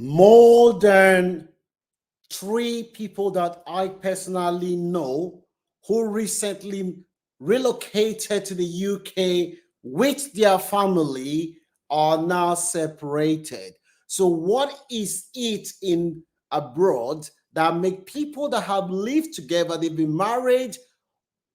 More than three people that I personally know who recently relocated to the UK with their family are now separated. So, what is it in abroad that make people that have lived together, they've been married,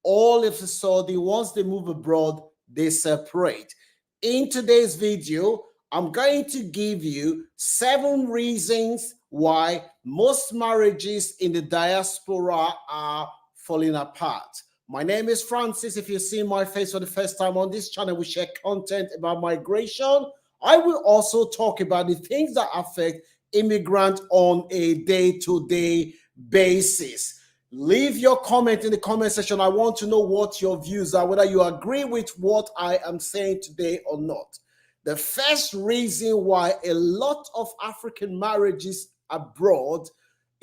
all of a sudden, once they move abroad, they separate? In today's video, I'm going to give you 7 reasons why most marriages in the diaspora are falling apart. My name is Francis. If you see my face for the first time on this channel, we share content about migration. I will also talk about the things that affect immigrants on a day-to-day basis. Leave your comment in the comment section. I want to know what your views are, whether you agree with what I am saying today or not. The first reason why a lot of African marriages abroad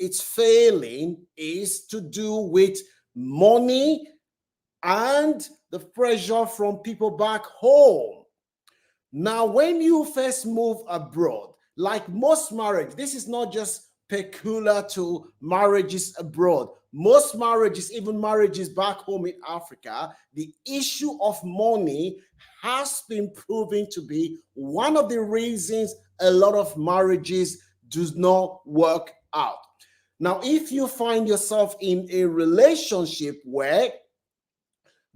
it's failing is to do with money and the pressure from people back home. Now, when you first move abroad, like most marriage, this is not just peculiar to marriages abroad. Most marriages, even marriages back home in Africa, the issue of money has been proven to be one of the reasons a lot of marriages do not work out. Now, if you find yourself in a relationship where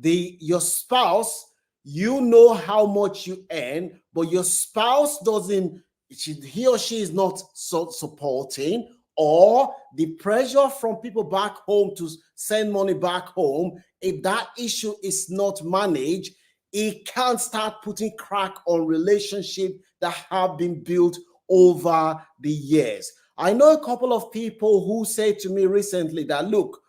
your spouse, you know how much you earn, but your spouse doesn't, he or she is not supporting, or the pressure from people back home to send money back home, if that issue is not managed, it can start putting crack on relationships that have been built over the years. I know a couple of people who said to me recently that, look,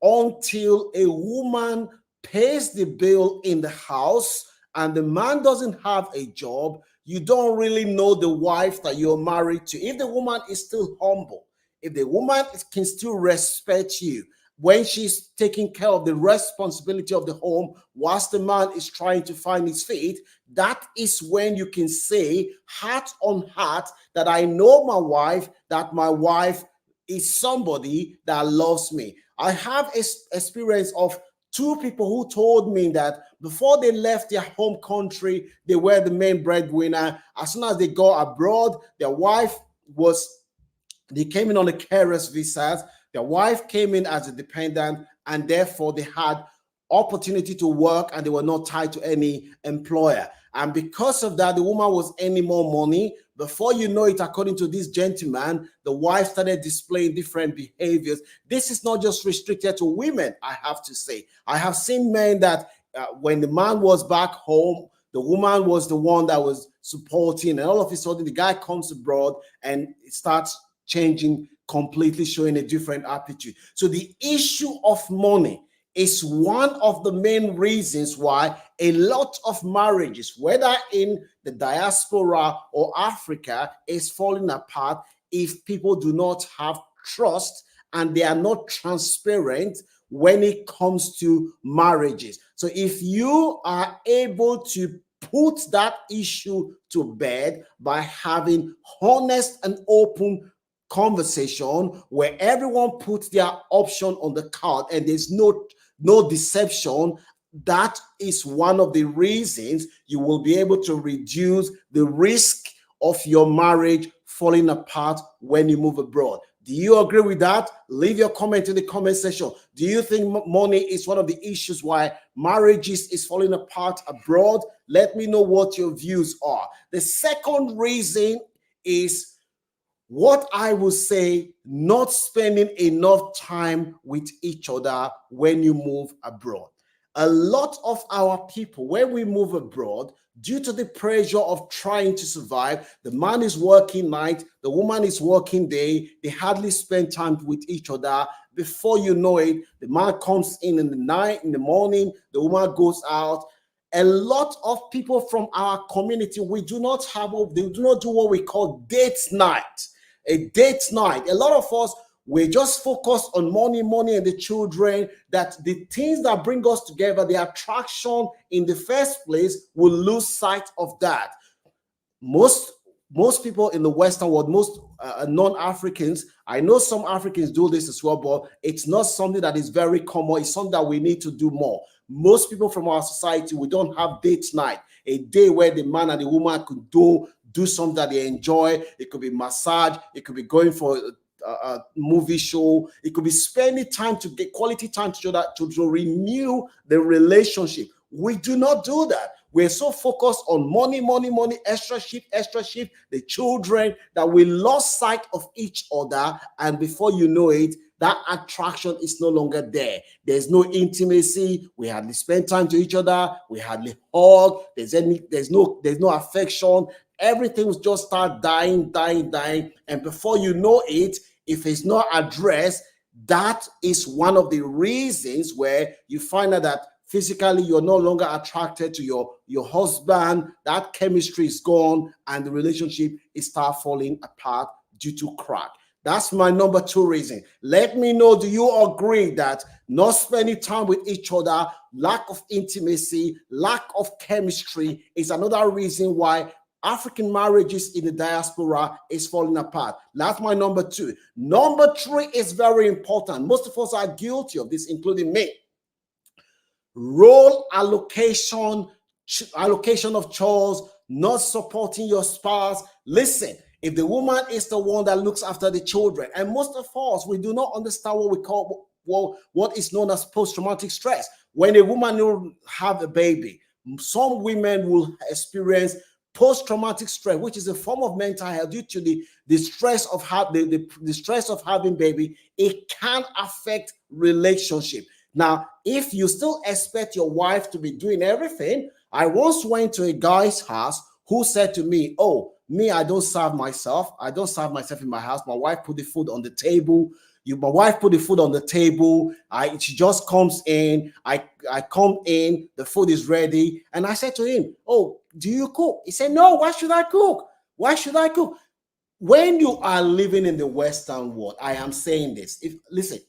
until a woman pays the bill in the house and the man doesn't have a job, you don't really know the wife that you're married to. If the woman is still humble, if the woman can still respect you when she's taking care of the responsibility of the home whilst the man is trying to find his feet, that is when you can say heart on heart that I know my wife, that my wife is somebody that loves me. I have experience of 2 people who told me that before they left their home country, they were the main breadwinner. As soon as they go abroad, they came in on a careless visa. Their wife came in as a dependent, and therefore they had opportunity to work and they were not tied to any employer. And because of that, the woman was earning more money. Before you know it, according to this gentleman, the wife started displaying different behaviors. This is not just restricted to women, I have to say. I have seen men that when the man was back home, the woman was the one that was supporting, and all of a sudden the guy comes abroad and it starts changing completely, showing a different attitude. So the issue of money is one of the main reasons why a lot of marriages, whether in the diaspora or Africa, is falling apart if people do not have trust and they are not transparent when it comes to marriages. So if you are able to put that issue to bed by having honest and open conversation where everyone puts their option on the card and there's no deception, that is one of the reasons you will be able to reduce the risk of your marriage falling apart when you move abroad. Do you agree with that? Leave your comment in the comment section. Do you think money is one of the issues why marriages is falling apart abroad? Let me know what your views are. The second reason is what I would say, not spending enough time with each other when you move abroad. A lot of our people, when we move abroad, due to the pressure of trying to survive, the man is working night, the woman is working day, they hardly spend time with each other. Before you know it, the man comes in the night, in the morning, the woman goes out. A lot of people from our community, they do not do what we call date night. A date night. A lot of us, we just focus on money and the children, that the things that bring us together, the attraction in the first place, will lose sight of that. Most most people in the Western world, most non-Africans, I know some Africans do this as well, but it's not something that is very common. It's something that we need to do more. Most people from our society, we don't have date night, a day where the man and the woman could do something that they enjoy. It could be massage, it could be going for a movie show, it could be spending time to get quality time to show that to renew the relationship. We do not do that. We're so focused on money, money, money, extra shift, the children, that we lost sight of each other. And before you know it, that attraction is no longer there. There's no intimacy. We hardly spend time to each other. We hardly hug. There's no affection. Everything will just start dying. And before you know it, if it's not addressed, that is one of the reasons where you find out that physically you're no longer attracted to your husband. That chemistry is gone, and the relationship is start falling apart due to crack. That's my number 2 reason. Let me know, do you agree that not spending time with each other, lack of intimacy, lack of chemistry is another reason why African marriages in the diaspora is falling apart? That's my number 2. Number 3 is very important. Most of us are guilty of this, including me. Role allocation of chores, not supporting your spouse. Listen, if the woman is the one that looks after the children, and most of us, we do not understand what we call what is known as post-traumatic stress. When a woman will have a baby, some women will experience post-traumatic stress, which is a form of mental health due to the stress of the stress of having baby. It can affect relationship. Now, if you still expect your wife to be doing everything, I once went to a guy's house who said to me, "Oh, me, I don't serve myself. I don't serve myself in my house. My wife put the food on the table. My wife put the food on the table. She just comes in. I come in. The food is ready." And I said to him, "Oh, do you cook?" He said, "No. Why should I cook? Why should I cook?" When you are living in the Western world, I am saying this. Listen,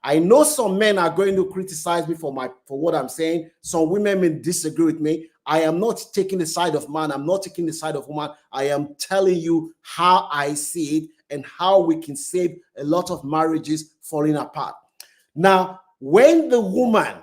I know some men are going to criticize me for what I'm saying. Some women may disagree with me. I am not taking the side of man. I'm not taking the side of woman. I am telling you how I see it and how we can save a lot of marriages falling apart. Now, when the woman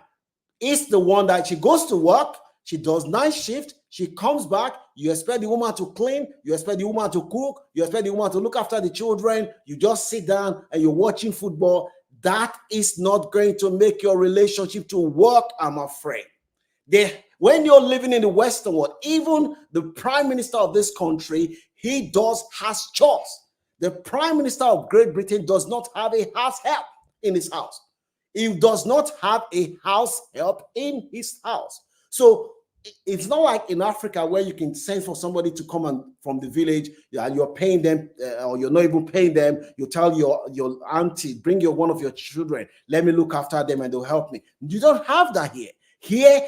is the one that she goes to work, she does night shift, she comes back, you expect the woman to clean, you expect the woman to cook, you expect the woman to look after the children, you just sit down and you're watching football. That is not going to make your relationship to work, I'm afraid. When you're living in the Western world, even the prime minister of this country, he has chores. The prime minister of Great Britain does not have a house help in his house. He does not have a house help in his house. So it's not like in Africa where you can send for somebody to come from the village and you're paying them, or you're not even paying them. You tell your auntie, bring one of your children, let me look after them and they'll help me. You don't have that here. Here,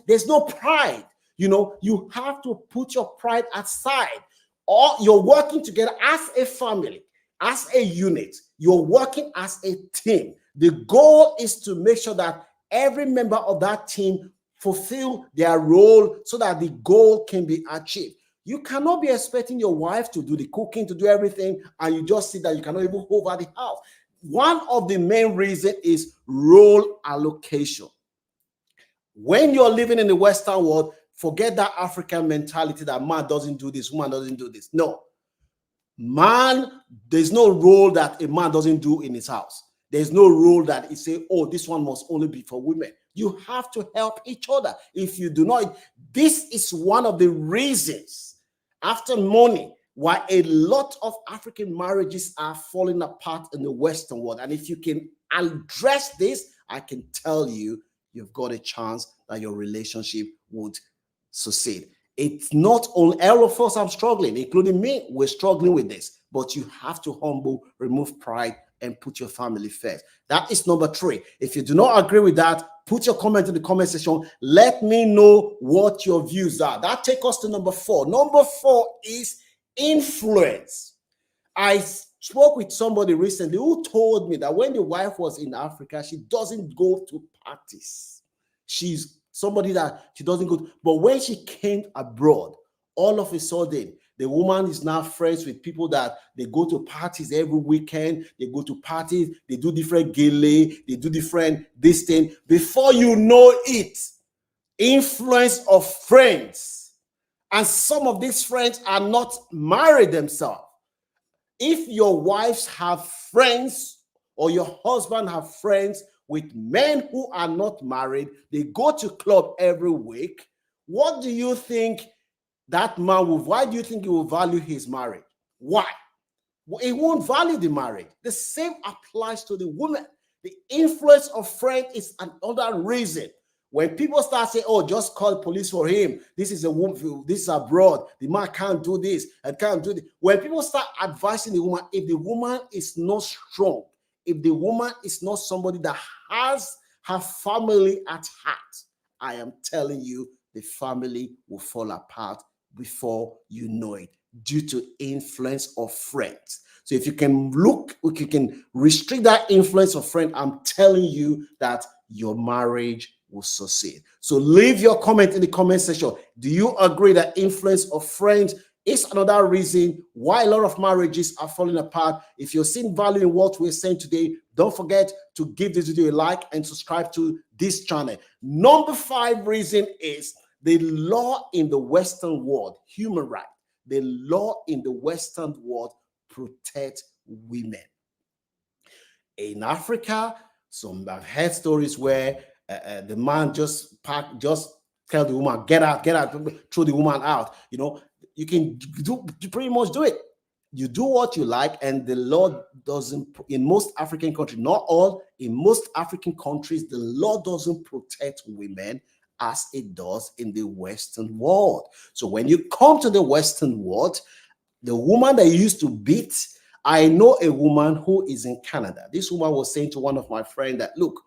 there's no pride. You have to put your pride aside. Or you're working together as a family, as a unit. You're working as a team. The goal is to make sure that every member of that team fulfill their role so that the goal can be achieved. You cannot be expecting your wife to do the cooking, to do everything, and you just see that you cannot even over the house. One of the main reasons is role allocation. When you're living in the Western world, forget that African mentality that man doesn't do this, woman doesn't do this. No. Man, there's no role that a man doesn't do in his house. There's no rule that he say, "Oh, this one must only be for women." You have to help each other. If you do not, this is one of the reasons, after money, why a lot of African marriages are falling apart in the Western world. And if you can address this, I can tell you, you've got a chance that your relationship would succeed. It's not only all of us are struggling, including me, we're struggling with this, but you have to remove pride, and put your family first. That is number 3. If you do not agree with that, put your comment in the comment section. Let me know what your views are. That takes us to number 4. Number 4 is influence. I spoke with somebody recently who told me that when the wife was in Africa, she doesn't go to parties. She's somebody that she doesn't go to, but when she came abroad, all of a sudden, The woman is now friends with people that they go to parties every weekend. They go to parties, they do different gele, they do different this thing. Before you know it, influence of friends. And some of these friends are not married themselves. If your wives have friends or your husband have friends with men who are not married, they go to club every week, what do you think that man will, why do you think he will value his marriage? Why? Well, he won't value the marriage. The same applies to the woman. The influence of friends is another reason. When people start saying, oh, just call the police for him. This is a woman, this is abroad. The man can't do this and can't do this. When people start advising the woman, if the woman is not strong, if the woman is not somebody that has her family at heart, I am telling you, the family will fall apart before you know it due to influence of friends. So if you can look, if you can restrict that influence of friend, I'm telling you that your marriage will succeed. So leave your comment in the comment section. Do you agree that influence of friends is another reason why a lot of marriages are falling apart? If you're seeing value in what we're saying today, don't forget to give this video a like and subscribe to this channel. Number 5 reason is the law in the Western world, human rights. The law in the Western world protect women. In Africa, I've heard stories where the man just tell the woman, get out, throw the woman out. You know, you can pretty much do it. You do what you like, and the law doesn't, in most African countries, not all, in most African countries, the law doesn't protect women as it does in the Western world. So when you come to the Western world, the woman that you used to beat, I know a woman who is in Canada. This woman was saying to one of my friends that, look,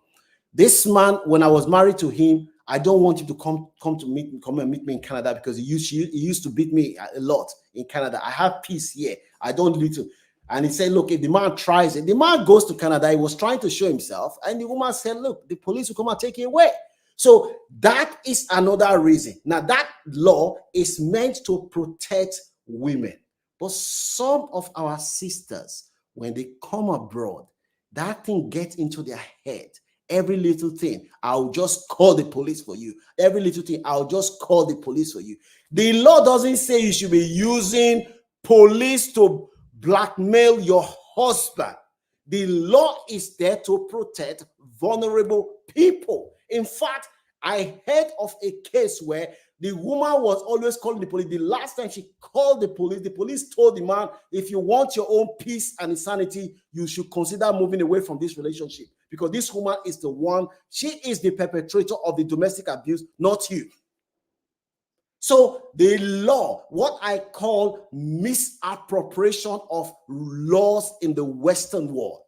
this man, when I was married to him, I don't want him to come and meet me in Canada because he used to beat me a lot in Canada. I have peace here. I don't need to. And he said, look, if the man tries it, the man goes to Canada. He was trying to show himself. And the woman said, look, the police will come and take you away. So that is another reason. Now, that law is meant to protect women. But some of our sisters, when they come abroad, that thing gets into their head. Every little thing, I'll just call the police for you. Every little thing, I'll just call the police for you. The law doesn't say you should be using police to blackmail your husband. The law is there to protect vulnerable people. In fact, I heard of a case where the woman was always calling the police. The last time she called the police told the man, if you want your own peace and insanity, you should consider moving away from this relationship. Because this woman is the one, she is the perpetrator of the domestic abuse, not you. So the law, what I call misappropriation of laws in the Western world.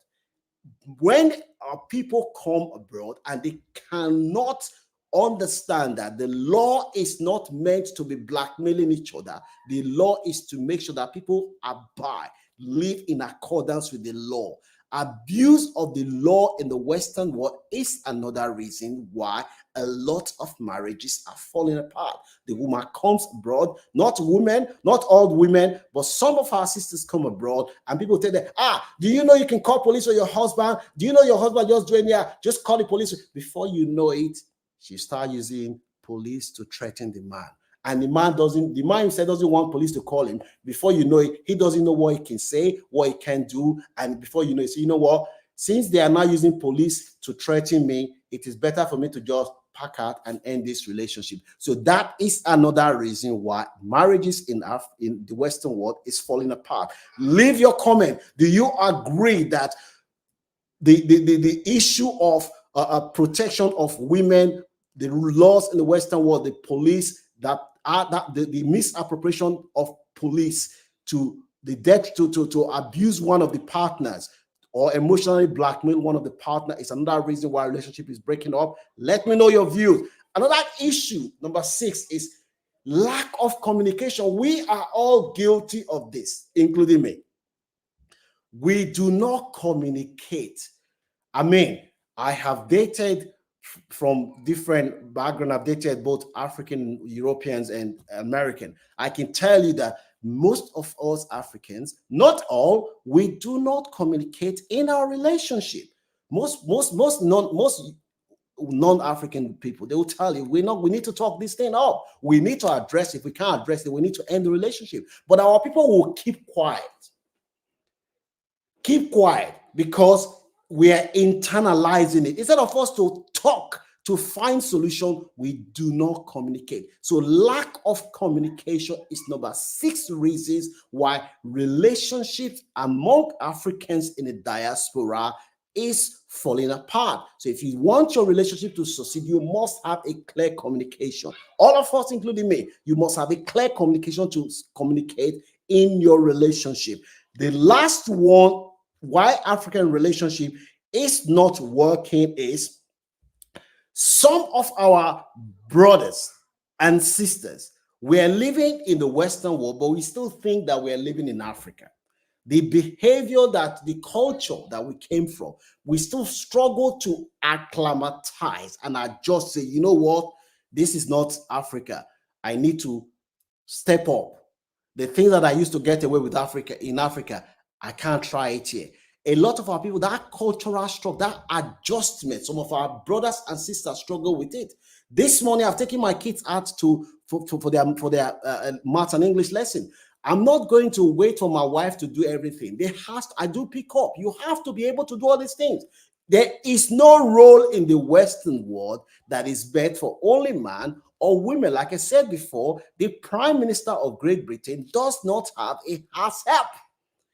When our people come abroad and they cannot understand that the law is not meant to be blackmailing each other. The law is to make sure that people abide, live in accordance with the law. Abuse of the law in the Western world is another reason why a lot of marriages are falling apart. The woman comes abroad, not women, not all women, but some of our sisters come abroad and people tell them, do you know you can call police for your husband? Do you know your husband just doing here? Just call the police. Before you know it, she starts using police to threaten the man. And the man himself doesn't want police to call him. Before you know it, he doesn't know what he can say, what he can do. And before you know it, so you know what? Since they are now using police to threaten me, it is better for me to just pack out and end this relationship. So that is another reason why marriages in the Western world is falling apart. Leave your comment. Do you agree that the issue of protection of women, the laws in the Western world, the police, the misappropriation of police to the death to abuse one of the partners or emotionally blackmail one of the partners is another reason why a relationship is breaking up? Let me know your views. Another issue, number 6, is lack of communication. We are all guilty of this, including me. We do not communicate. I mean, I have dated from different backgrounds. I've dated both African, Europeans, and American. I can tell you that most of us Africans, not all, we do not communicate in our relationship. Most non-African people, they will tell you, we need to talk this thing up. We need to address it. If we can't address it, we need to end the relationship. But our people will keep quiet. Keep quiet because we are internalizing it. Instead of us to talk, to find solution, we do not communicate. So lack of communication is number 6 reasons why relationships among Africans in the diaspora is falling apart. So if you want your relationship to succeed, you must have a clear communication. All of us, including me, you must have a clear communication to communicate in your relationship. The last one, why African relationship is not working, is some of our brothers and sisters, we are living in the Western world, but we still think that we are living in Africa. The behavior, that the culture that we came from, we still struggle to acclimatize and adjust. Say, you know what, this is not Africa. I need to step up. The things that I used to get away with in Africa, I can't try it here. A lot of our people, that cultural struggle, that adjustment, some of our brothers and sisters struggle with it. This morning, I've taken my kids out for their math and English lesson. I'm not going to wait for my wife to do everything. I do pick up. You have to be able to do all these things. There is no role in the Western world that is bad for only man or women. Like I said before, the Prime Minister of Great Britain does not have a house help.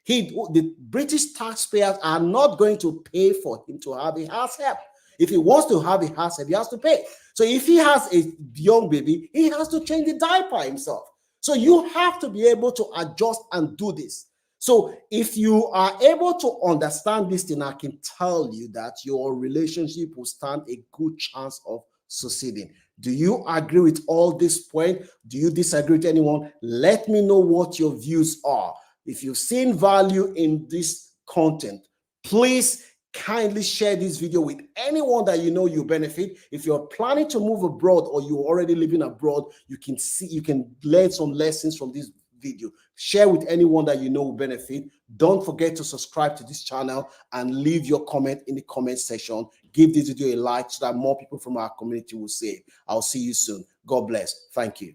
The British taxpayers are not going to pay for him to have a house help. If he wants to have a house help, he has to pay. So if he has a young baby, he has to change the diaper himself. So you have to be able to adjust and do this. So if you are able to understand this thing, I can tell you that your relationship will stand a good chance of succeeding. Do you agree with all this point? Do you disagree with anyone? Let me know what your views are. If you've seen value in this content, please kindly share this video with anyone that you know you benefit. If you're planning to move abroad or you're already living abroad, you can learn some lessons from this video. Share with anyone that you know will benefit. Don't forget to subscribe to this channel and leave your comment in the comment section. Give this video a like so that more people from our community will see it. I'll see you soon. God bless. Thank you.